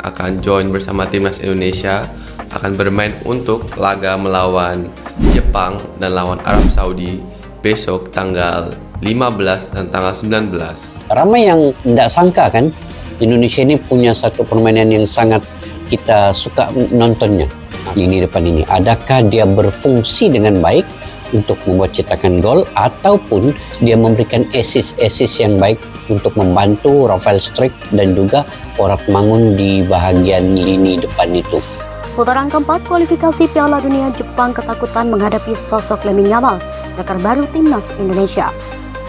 akan join bersama timnas Indonesia, akan bermain untuk laga melawan Jepang dan lawan Arab Saudi besok tanggal 15 dan tanggal 19. Ramai yang tidak sangka kan, Indonesia ini punya satu permainan yang sangat kita suka nontonnya. Lini depan ini, adakah dia berfungsi dengan baik untuk membuat cetakan gol, ataupun dia memberikan assist yang baik untuk membantu Rafael Struijk dan juga Poratmangun di bahagian lini depan itu. Putaran keempat kualifikasi Piala Dunia, Jepang ketakutan menghadapi sosok Lamine Yamal, striker baru timnas Indonesia.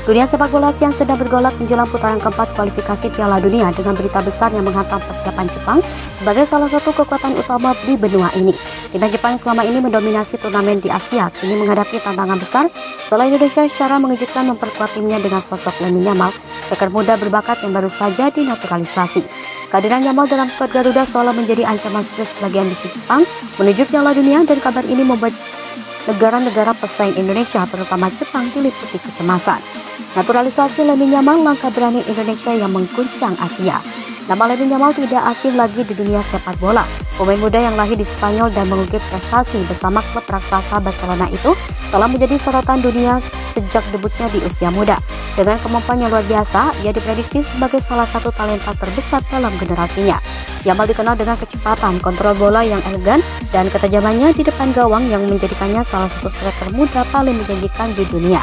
Dunia sepak bola Asia sedang bergolak menjelang putaran keempat kualifikasi Piala Dunia dengan berita besar yang menghantam persiapan Jepang sebagai salah satu kekuatan utama di benua ini. Timnas Jepang yang selama ini mendominasi turnamen di Asia kini menghadapi tantangan besar setelah Indonesia secara mengejutkan memperkuat timnya dengan sosok Lamine Yamal, striker muda berbakat yang baru saja dinaturalisasi. Kehadiran Yamal dalam skuad Garuda seolah menjadi ancaman serius bagi ambisi Jepang menuju Piala Dunia, dan kabar ini membuat negara-negara pesaing Indonesia terutama Jepang diliputi kecemasan. Naturalisasi Lamine Yamal langkah berani Indonesia yang mengguncang Asia. Nama Lamine Yamal tidak asing lagi di dunia sepak bola. Pemain muda yang lahir di Spanyol dan mengukir prestasi bersama klub raksasa Barcelona itu telah menjadi sorotan dunia sejak debutnya di usia muda. Dengan kemampuan yang luar biasa, ia diprediksi sebagai salah satu talenta terbesar dalam generasinya. Yamal dikenal dengan kecepatan, kontrol bola yang elegan, dan ketajamannya di depan gawang yang menjadikannya salah satu striker muda paling menjanjikan di dunia.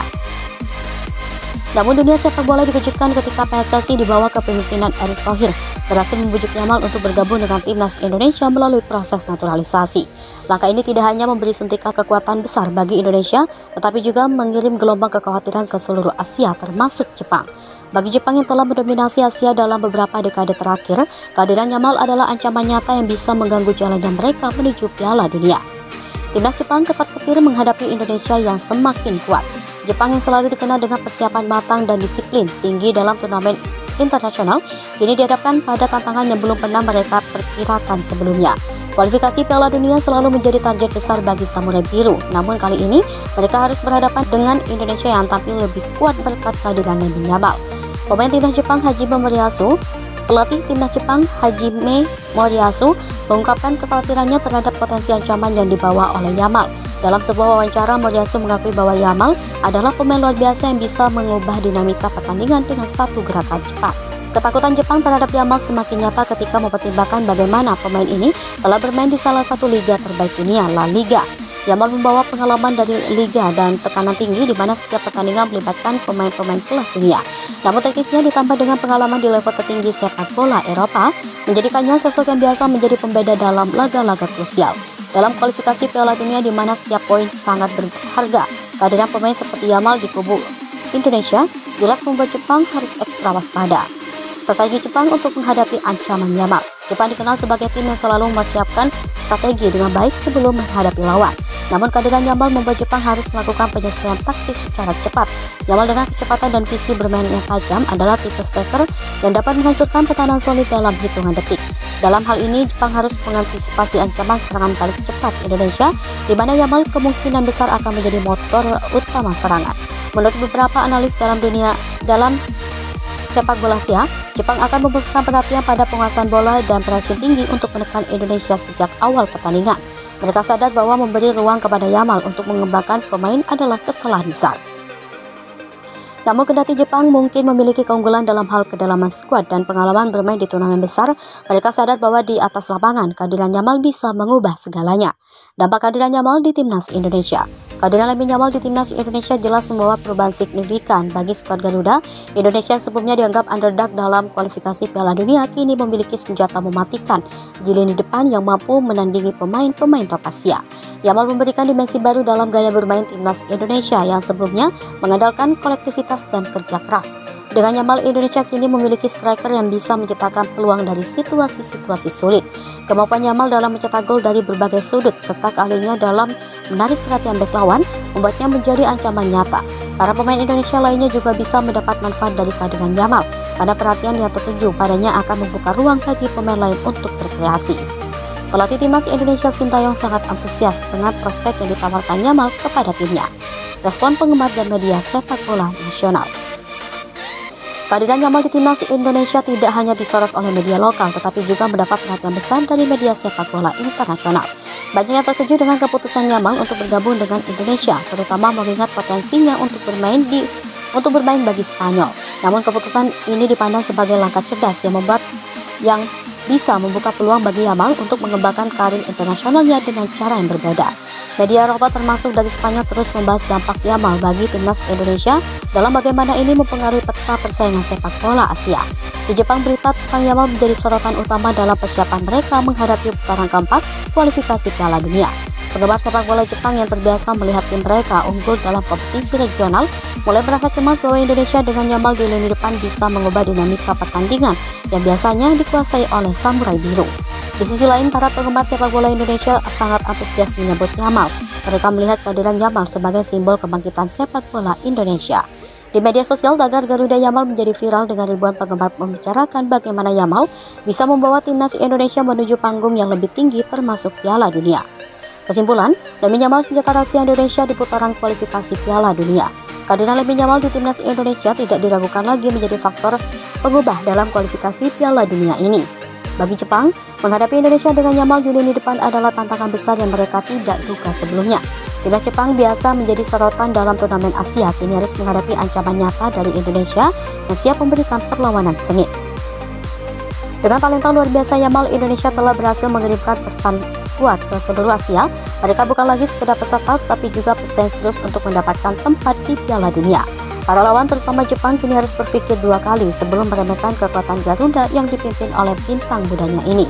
Namun dunia sepak bola dikejutkan ketika PSSI di bawah kepemimpinan Erick Thohir berhasil membujuk Yamal untuk bergabung dengan timnas Indonesia melalui proses naturalisasi. Langkah ini tidak hanya memberi suntikan kekuatan besar bagi Indonesia, tetapi juga mengirim gelombang kekhawatiran ke seluruh Asia termasuk Jepang. Bagi Jepang yang telah mendominasi Asia dalam beberapa dekade terakhir, kehadiran Yamal adalah ancaman nyata yang bisa mengganggu jalannya mereka menuju Piala Dunia. Timnas Jepang ketar-ketir menghadapi Indonesia yang semakin kuat. Jepang yang selalu dikenal dengan persiapan matang dan disiplin tinggi dalam turnamen internasional, kini dihadapkan pada tantangan yang belum pernah mereka perkirakan sebelumnya. Kualifikasi Piala Dunia selalu menjadi target besar bagi Samurai Biru, namun kali ini mereka harus berhadapan dengan Indonesia yang tampil lebih kuat berkat kehadiran Lamine Yamal. Pemain timnas Jepang Hajime Moriyasu, pelatih timnas Jepang Hajime Moriyasu mengungkapkan kekhawatirannya terhadap potensi ancaman yang dibawa oleh Yamal. Dalam sebuah wawancara, Moriyasu mengakui bahwa Yamal adalah pemain luar biasa yang bisa mengubah dinamika pertandingan dengan satu gerakan cepat. Ketakutan Jepang terhadap Yamal semakin nyata ketika mempertimbangkan bagaimana pemain ini telah bermain di salah satu liga terbaik dunia, La Liga. Yamal membawa pengalaman dari liga dan tekanan tinggi di mana setiap pertandingan melibatkan pemain-pemain kelas dunia. Namun teknisnya ditambah dengan pengalaman di level tertinggi sepak bola Eropa, menjadikannya sosok yang biasa menjadi pembeda dalam laga-laga krusial. Dalam kualifikasi Piala Dunia di mana setiap poin sangat berharga, kehadiran pemain seperti Yamal di kubu Indonesia jelas membuat Jepang harus ekstra waspada. Strategi Jepang untuk menghadapi ancaman Yamal. Jepang dikenal sebagai tim yang selalu mempersiapkan strategi dengan baik sebelum menghadapi lawan. Namun kehadiran Yamal membuat Jepang harus melakukan penyesuaian taktik secara cepat. Yamal dengan kecepatan dan visi bermain yang tajam adalah tipe striker yang dapat menghancurkan pertahanan solid dalam hitungan detik. Dalam hal ini, Jepang harus mengantisipasi ancaman serangan balik cepat Indonesia, di mana Yamal kemungkinan besar akan menjadi motor utama serangan. Menurut beberapa analis dalam sepak bola Asia, Jepang akan memfokuskan perhatian pada penguasaan bola dan pressing tinggi untuk menekan Indonesia sejak awal pertandingan. Mereka sadar bahwa memberi ruang kepada Yamal untuk mengembangkan pemain adalah kesalahan besar. Namun kendati Jepang mungkin memiliki keunggulan dalam hal kedalaman skuad dan pengalaman bermain di turnamen besar, mereka sadar bahwa di atas lapangan kehadiran Yamal bisa mengubah segalanya. Dampak kehadiran Yamal di timnas Indonesia. Kehadiran Lamine Yamal di timnas Indonesia jelas membawa perubahan signifikan bagi skuad Garuda. Indonesia yang sebelumnya dianggap underdog dalam kualifikasi Piala Dunia kini memiliki senjata mematikan di lini depan yang mampu menandingi pemain-pemain top Asia. Yamal memberikan dimensi baru dalam gaya bermain timnas Indonesia yang sebelumnya mengandalkan kolektivitas dan kerja keras. Dengan Yamal, Indonesia kini memiliki striker yang bisa menciptakan peluang dari situasi-situasi sulit. Kemampuan Yamal dalam mencetak gol dari berbagai sudut serta keahliannya dalam menarik perhatian bek lawan membuatnya menjadi ancaman nyata. Para pemain Indonesia lainnya juga bisa mendapat manfaat dari kehadiran Yamal karena perhatian yang tertuju padanya akan membuka ruang bagi pemain lain untuk berkreasi. Pelatih timnas Indonesia Sintayong sangat antusias dengan prospek yang ditawarkan Yamal kepada timnya. Respon penggemar dan media sepak bola nasional. Kehadiran Yamal di timnas Indonesia tidak hanya disorot oleh media lokal, tetapi juga mendapat perhatian besar dari media sepak bola internasional. Banyak yang terkejut dengan keputusan Yamal untuk bergabung dengan Indonesia, terutama mengingat potensinya untuk bermain bagi Spanyol. Namun keputusan ini dipandang sebagai langkah cerdas yang bisa membuka peluang bagi Yamal untuk mengembangkan karir internasionalnya dengan cara yang berbeda. Media Eropa termasuk dari Spanyol terus membahas dampak Yamal bagi timnas Indonesia dalam bagaimana ini mempengaruhi peta persaingan sepak bola Asia. Di Jepang, berita tentang Yamal menjadi sorotan utama dalam persiapan mereka menghadapi putaran keempat kualifikasi Piala Dunia. Penggemar sepak bola Jepang yang terbiasa melihat tim mereka unggul dalam kompetisi regional mulai merasa cemas bahwa Indonesia dengan Yamal di lini depan bisa mengubah dinamika pertandingan yang biasanya dikuasai oleh Samurai Biru. Di sisi lain, para penggemar sepak bola Indonesia sangat antusias menyambut Yamal. Mereka melihat kehadiran Yamal sebagai simbol kebangkitan sepak bola Indonesia. Di media sosial, tagar Garuda Yamal menjadi viral dengan ribuan penggemar membicarakan bagaimana Yamal bisa membawa timnas Indonesia menuju panggung yang lebih tinggi termasuk Piala Dunia. Kesimpulan, Lamine Yamal senjata rahasia Indonesia di putaran kualifikasi Piala Dunia. Kehadiran Lamine Yamal di timnas Indonesia tidak diragukan lagi menjadi faktor pengubah dalam kualifikasi Piala Dunia ini. Bagi Jepang, menghadapi Indonesia dengan Yamal di lini depan adalah tantangan besar yang mereka tidak duga sebelumnya. Timnas Jepang biasa menjadi sorotan dalam turnamen Asia, kini harus menghadapi ancaman nyata dari Indonesia yang siap memberikan perlawanan sengit. Dengan talenta luar biasa Yamal, Indonesia telah berhasil mengirimkan pesan kuat ke seluruh Asia. Mereka bukan lagi sekedar peserta, tapi juga pesaing serius untuk mendapatkan tempat di Piala Dunia. Para lawan terutama Jepang kini harus berpikir dua kali sebelum meremehkan kekuatan Garuda yang dipimpin oleh bintang mudanya ini.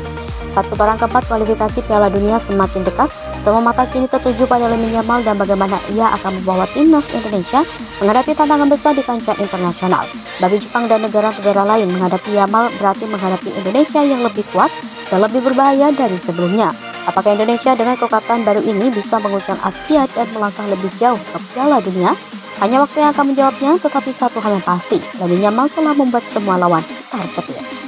Saat putaran keempat kualifikasi Piala Dunia semakin dekat, semua mata kini tertuju pada Lamine Yamal dan bagaimana ia akan membawa timnas Indonesia menghadapi tantangan besar di kancah internasional. Bagi Jepang dan negara-negara lain, menghadapi Yamal berarti menghadapi Indonesia yang lebih kuat dan lebih berbahaya dari sebelumnya. Apakah Indonesia dengan kekuatan baru ini bisa menguncang Asia dan melangkah lebih jauh ke Piala Dunia? Hanya waktu yang akan menjawabnya, tetapi satu hal yang pasti, Lamine Yamal telah membuat semua lawan terkejut.